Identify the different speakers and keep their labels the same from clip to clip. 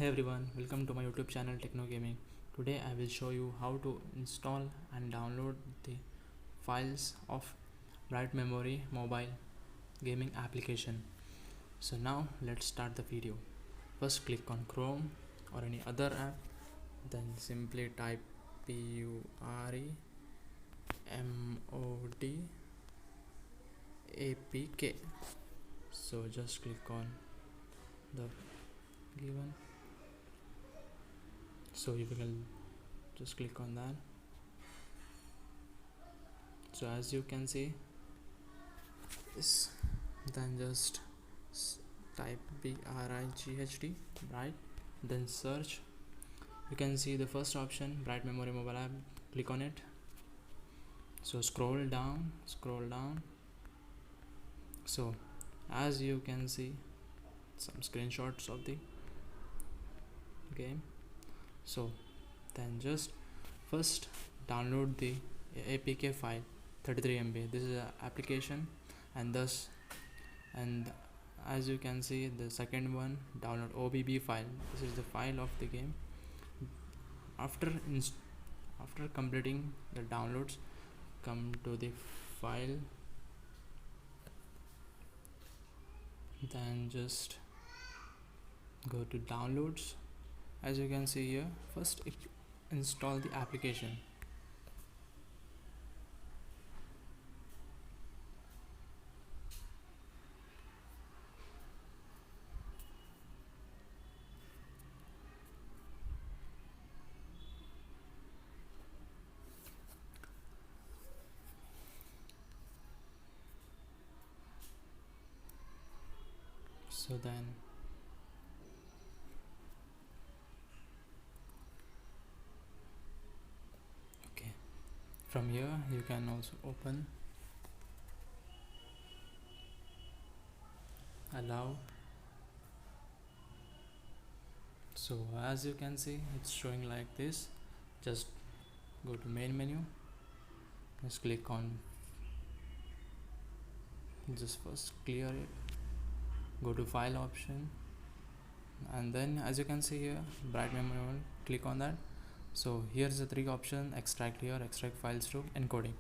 Speaker 1: Hey everyone, welcome to my YouTube channel Techno Gaming. Today I will show you how to install and download the files of Bright Memory mobile gaming application. So now let's start the video. First click on Chrome or any other app, then simply type PUREMODAPK. So just click on the given. So you will just click on that. So as you can see this, then just type BRIGHT, right? Then search. You can see the first option, Bright Memory mobile app. Click on it. So scroll down. So as you can see some screenshots of the game. So then just first download the APK file 33 MB. This is an application, and as you can see the second one, download OBB file. This is the file of the game. After completing the downloads, come to the file, then just go to downloads. As you can see here, first install the application. So then from here you can also open, allow. So as you can see it's showing like this. Just go to main menu, just click on, just first clear it, go to file option, and then as you can see here Bright Memory, click on that. So here's the three options: extract here, extract files to encoding.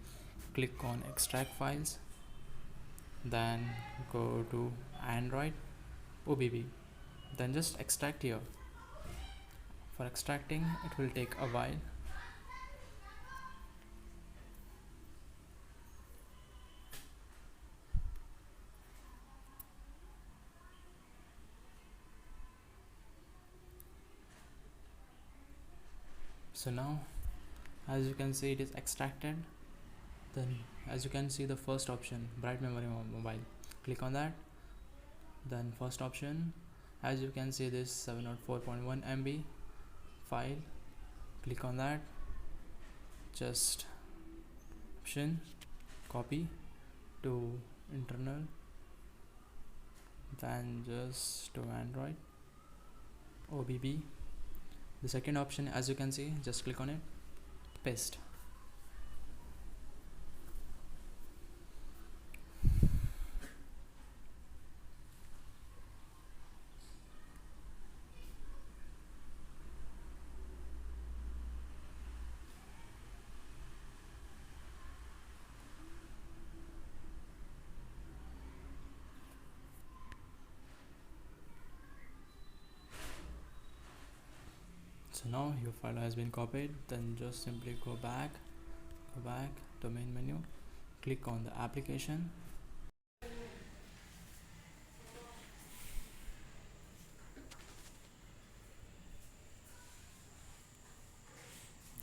Speaker 1: Click on extract files, then go to Android OBB, then just extract here. For extracting it will take a while. So now as you can see it is extracted. Then as you can see the first option, Bright Memory mobile, click on that. Then first option, as you can see this 704.1 MB file, click on that. Just option, copy to internal, then just to Android OBB. The second option, as you can see, just click on it, paste. So now your file has been copied. Then just simply go back to main menu, click on the application,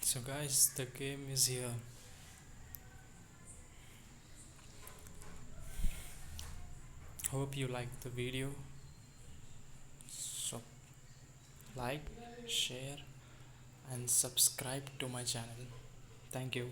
Speaker 1: so guys the game is here. Hope you liked the video. So like, share and subscribe to my channel. Thank you.